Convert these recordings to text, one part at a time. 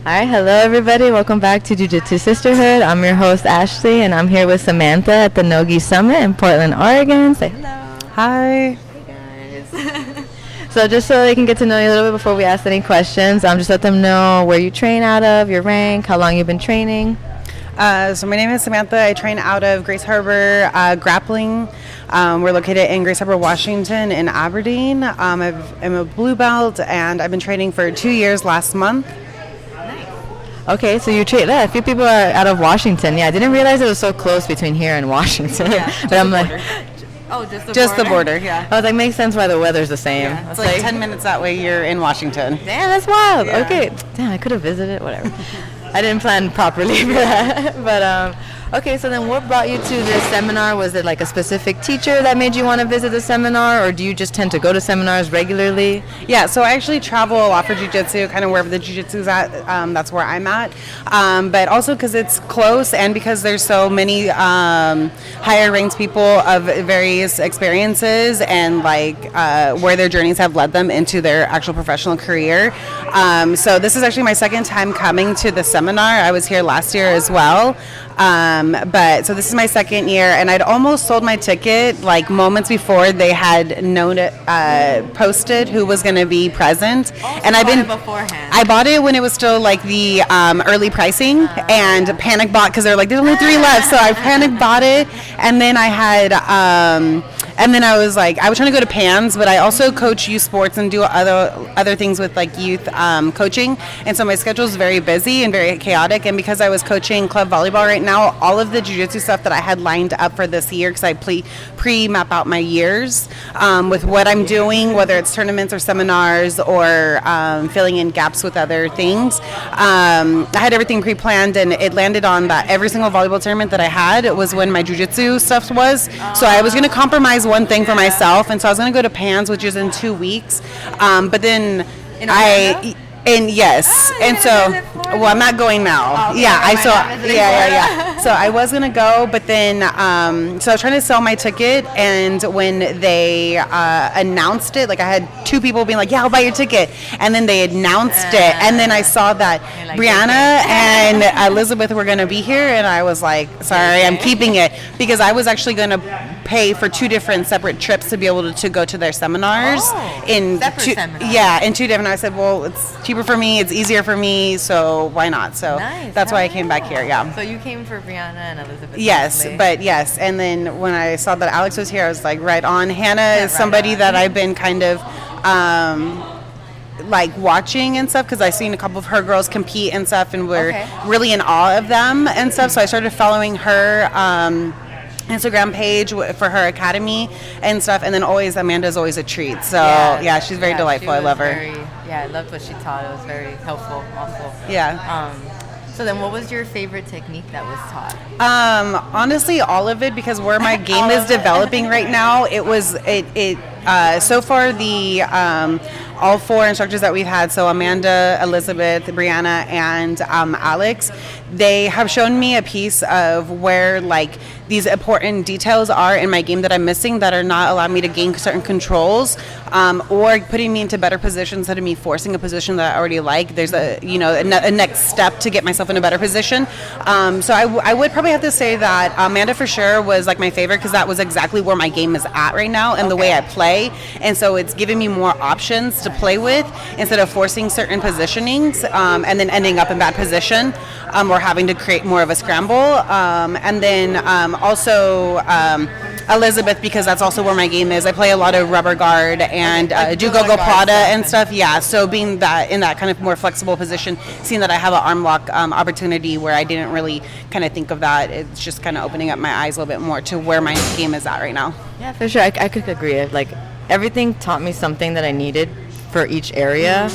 Alright, hello everybody. Welcome back to Jiu-Jitsu Sisterhood. I'm your host Ashley, and I'm here with Samantha at the NoGi Summit in Portland, Oregon. Say hello. Hi. Hey guys. So just so they can get to know you a little bit before we ask any questions, just let them know where you train out of, your rank, how long you've been training. So my name is Samantha. I train out of Grace Harbor Grappling. We're located in Grace Harbor, Washington, in Aberdeen. I'm a blue belt, and I've been training for 2 years last month. Okay, so you train. A few people are out of Washington. Yeah, I didn't realize it was so close between here and Washington. Yeah, but I'm like, just the border. Yeah. I was like, makes sense why the weather's the same. Yeah, it's like 10 minutes that way. You're in Washington. Damn, that's wild. Yeah. Okay, damn, I could have visited. Whatever. I didn't plan properly for that. But okay, so then what brought you to this seminar? Was it like a specific teacher that made you want to visit the seminar, or do you just tend to go to seminars regularly? Yeah, so I actually travel a lot for jiu-jitsu, kind of wherever the jiu-jitsu's at, that's where I'm at. But also because it's close and because there's so many higher ranked people of various experiences and like where their journeys have led them into their actual professional career. So this is actually my second time coming to the seminar. I was here last year as well. But so this is my second year, and I'd almost sold my ticket like moments before they had posted who was going to be present. And I've been beforehand. I bought it when it was still like the early pricing, and panic bought because they're like there's only 3 left. So I panic bought it, and then I had. And then I was like, I was trying to go to PANS, but I also coach youth sports and do other things with like youth coaching. And so my schedule is very busy and very chaotic. And because I was coaching club volleyball right now, all of the jiu-jitsu stuff that I had lined up for this year, because I pre-map out my years with what I'm doing, whether it's tournaments or seminars or filling in gaps with other things. I had everything pre-planned, and it landed on that every single volleyball tournament that I had was when my jiu-jitsu stuff was. So I was going to compromise one thing for myself, and so I was going to go to PANS, which is in 2 weeks, but then yes, and so I'm not going now. Okay, yeah. So I was gonna go, but then so I was trying to sell my ticket, and when they announced it, like I had 2 people being like, "Yeah, I'll buy your ticket," and then they announced it, and then I saw that Brianna and Elizabeth were gonna be here, and I was like, "Sorry, I'm keeping it," because I was actually gonna pay for 2 different separate trips to be able to go to their seminars in seminars. In 2 different. I said, well, it's cheaper for me, it's easier for me, so why not? So that's why I came back here. Yeah. So you came for Brianna and Elizabeth. Yes, mostly. And then when I saw that Alex was here, I was like, right on. Hannah is somebody that I've been kind of like watching and stuff, because I've seen a couple of her girls compete and stuff, and we're really in awe of them and stuff. So I started following her Instagram page for her academy and stuff, and then Amanda's always a treat. So she's very delightful. I love her. I loved what she taught. It was very helpful also. Yeah. So then what was your favorite technique that was taught? Honestly, all of it, because where my game is developing right now, so far the all 4 instructors that we've had, so Amanda, Elizabeth, Brianna, and Alex, they have shown me a piece of where like these important details are in my game that I'm missing, that are not allowing me to gain certain controls, or putting me into better positions instead of me forcing a position that I already like. There's a next step to get myself in a better position. So I would probably have to say that Amanda for sure was like my favorite, because that was exactly where my game is at right now and the way I play. And so it's giving me more options to play with instead of forcing certain positionings and then ending up in bad position or having to create more of a scramble. And then also Elizabeth, because that's also where my game is. I play a lot of rubber guard and do go Prada and stuff. Yeah, so being that in that kind of more flexible position, seeing that I have an arm lock opportunity where I didn't really kind of think of that, it's just kind of opening up my eyes a little bit more to where my game is at right now. Yeah, for sure. I could agree. Like everything taught me something that I needed for each area,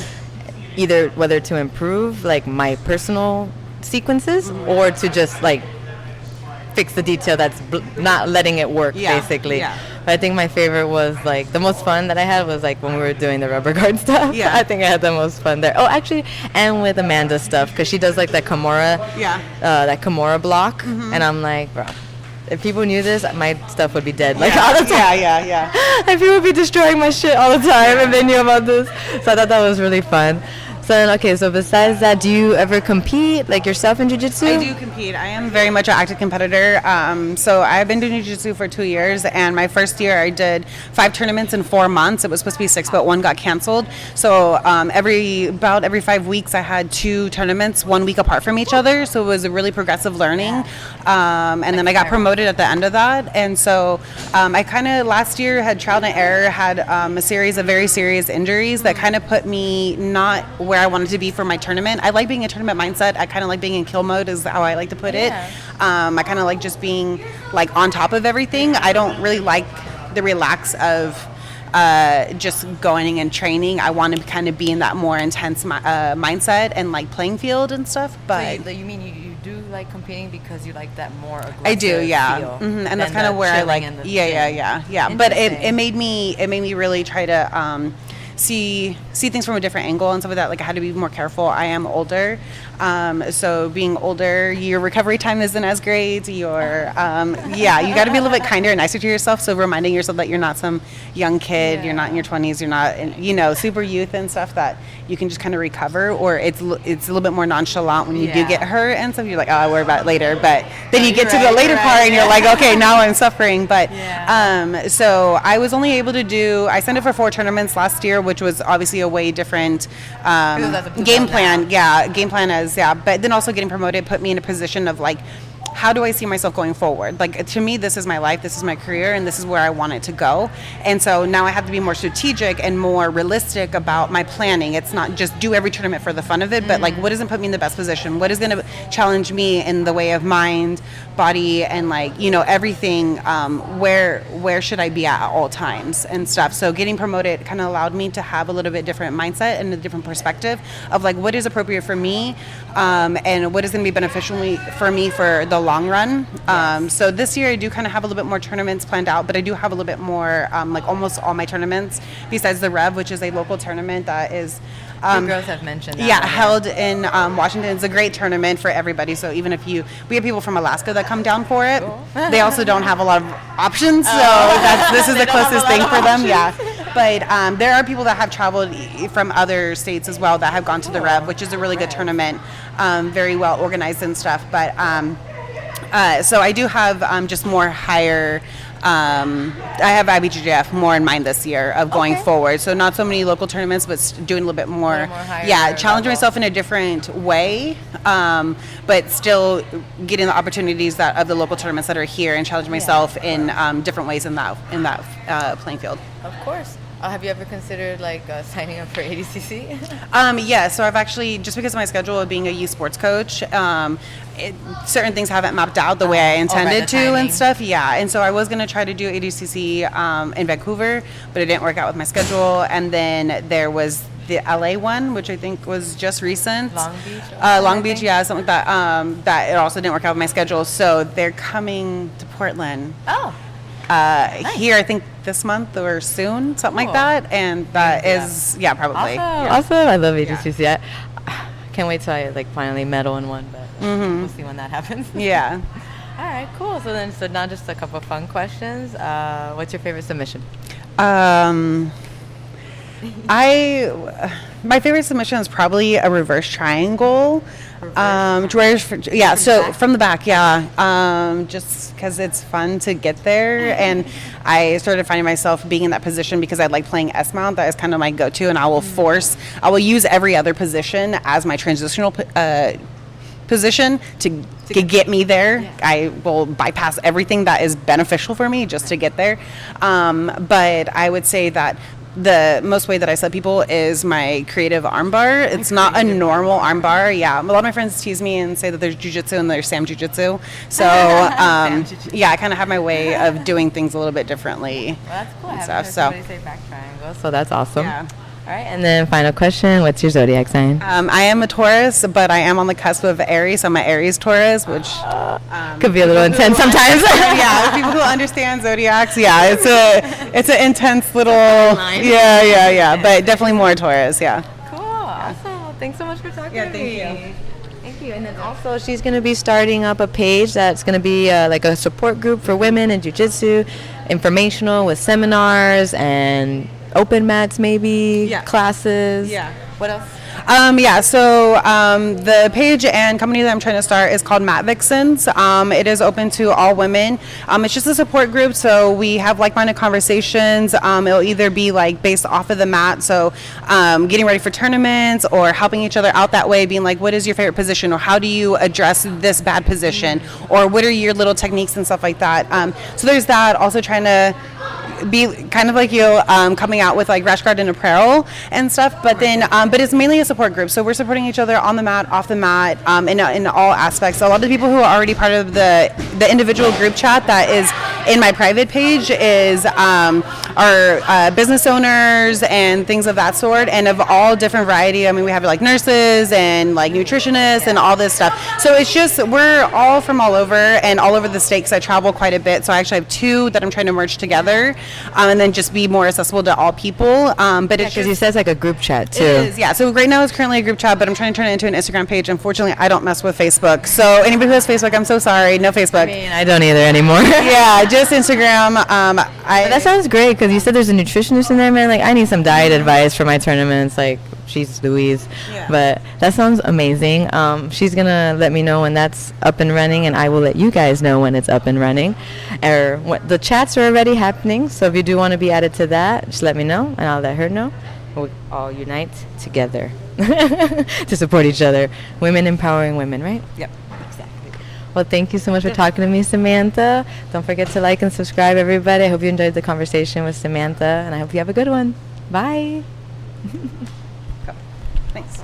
either whether to improve like my personal sequences or to just like fix the detail that's not letting it work, basically. Yeah. But I think my favorite was like the most fun that I had was like when we were doing the rubber guard stuff. Yeah. I think I had the most fun there. Oh, actually, and with Amanda's stuff, because she does like that Kimura, that Kimura block, and I'm like, bro, if people knew this, my stuff would be dead like all the time. Yeah. And people would be destroying my shit all the time if they knew about this. So I thought that was really fun. So then, okay, so besides that, do you ever compete, like yourself in jiu-jitsu? I do compete. I am very much an active competitor. So I've been doing jiu-jitsu for 2 years, and my first year I did 5 tournaments in 4 months. It was supposed to be 6, but 1 got canceled. So every 5 weeks I had 2 tournaments, 1 week apart from each other. So it was a really progressive learning. And then I got promoted at the end of that. And so I kind of last year had trial and error, had a series of very serious injuries that kind of put me not where I wanted to be for my tournament. I like being in tournament mindset. I kind of like being in kill mode is how I like to put it. I kind of like just being like on top of everything. I don't really like the relax of just going and training. I want to kind of be in that more intense mindset and like playing field and stuff. But so you mean you do like competing because you like that more aggressive I do, yeah. feel And that's kind of where I like, yeah. But it made me really try to see things from a different angle and stuff like that. Like I had to be more careful. I am older, so being older, your recovery time isn't as great. You got to be a little bit kinder and nicer to yourself. So reminding yourself that you're not some young kid, you're not in your 20s, you're not super youth and stuff, that you can just kind of recover. Or it's a little bit more nonchalant when you do get hurt and stuff. You're like, oh, I'll worry about it later. But then you get to the later part and you're like, okay, now I'm suffering. But so I was only able to do. I signed up for 4 tournaments last year, which was obviously a way different game plan. But then also getting promoted put me in a position of like, how do I see myself going forward? Like, to me, this is my life, this is my career, and this is where I want it to go. And so now I have to be more strategic and more realistic about my planning. It's not just do every tournament for the fun of it, but like, what doesn't put me in the best position? What is going to challenge me in the way of mind, body, and like, everything? Where should I be at all times and stuff? So getting promoted kind of allowed me to have a little bit different mindset and a different perspective of like, what is appropriate for me, and what is going to be beneficial for me for the long run. So this year I do kind of have a little bit more tournaments planned out, but I do have a little bit more, like almost all my tournaments besides the Rev, which is a local tournament that is the girls have mentioned that. Held in Washington. It's a great tournament for everybody. So even if we have people from Alaska that come down for it, they also don't have a lot of options. So this is the closest thing for them. Yeah. But there are people that have traveled from other states as well that have gone to the Rev, which is a really good tournament, very well organized and stuff. But so I do have just more higher. I have IBJJF more in mind this year of going forward. So not so many local tournaments, but doing a little bit more challenging myself in a different way, but still getting the opportunities of the local tournaments that are here and challenging myself in different ways in that playing field. Of course. Have you ever considered like signing up for ADCC? So I've actually, just because of my schedule of being a youth sports coach, certain things haven't mapped out the way I intended to and stuff. And so I was going to try to do ADCC in Vancouver, but it didn't work out with my schedule. And then there was the LA one, which I think was just recent. Long Beach, something like that. That it also didn't work out with my schedule. So they're coming to Portland. Nice. Here, I think this month or soon, something like that, and that is probably awesome. I love ADCC. I can't wait till I like finally medal in one, but we'll see when that happens. All right, cool. So now just a couple fun questions. What's your favorite submission? My favorite submission is probably a reverse triangle. So from the back, just because it's fun to get there, and I started finding myself being in that position because I like playing S-mount. That is kind of my go-to, and I will use every other position as my transitional position to get me there. I will bypass everything that is beneficial for me just to get there. But I would say that the most way that I set people is my creative armbar. It's not a normal armbar. A lot of my friends tease me and say that there's Jiu-Jitsu and there's Sam Jiu-Jitsu. So I kind of have my way of doing things a little bit differently. Well, that's cool. I haven't heard somebody say back triangle, so that's awesome. All right, and then final question, what's your zodiac sign? I am a Taurus, but I am on the cusp of Aries. I'm an Aries Taurus, which could be a little intense sometimes. People who understand zodiacs, it's an intense little, but definitely more Taurus, Cool, awesome. Well, thanks so much for talking to me. Thank you. And then also she's going to be starting up a page that's going to be like a support group for women in jiu-jitsu, informational with seminars and open mats, maybe classes. What else? Yeah, so the page and company that I'm trying to start is called Mat Vixens. It is open to all women. It's just a support group, so we have like-minded conversations. It'll either be like based off of the mat, so getting ready for tournaments or helping each other out that way, being like, what is your favorite position, or how do you address this bad position, or what are your little techniques and stuff like that. So there's that. Also trying to be kind of like you, coming out with like rash guard and apparel and stuff, but then but it's mainly a support group, so we're supporting each other on the mat, off the mat, in all aspects. So a lot of the people who are already part of the individual group chat that is in my private page is are business owners and things of that sort, and of all different variety. I mean, we have like nurses and like nutritionists and all this stuff. So it's just, we're all from all over and all over the state, 'cause I travel quite a bit, so I actually have two that I'm trying to merge together, and then just be more accessible to all people. But it's Because you said it's like a group chat too. it is, yeah. So right now it's currently a group chat, but I'm trying to turn it into an Instagram page. Unfortunately, I don't mess with Facebook. So anybody who has Facebook, I'm so sorry. No Facebook. I mean, I don't either anymore. Yeah, just Instagram. But that sounds great, because you said there's a nutritionist in there, man. Like, I need some diet advice for my tournaments. Like, she's Louise. Yeah. But that sounds amazing. She's going to let me know when that's up and running, and I will let you guys know when it's up and running. Or what, the chats are already happening, so if you do want to be added to that, just let me know, and I'll let her know. We'll all unite together to support each other. Women empowering women, right? Yep. Well, thank you so much for talking to me, Samantha. Don't forget to like and subscribe, everybody. I hope you enjoyed the conversation with Samantha, and I hope you have a good one. Bye. Thanks.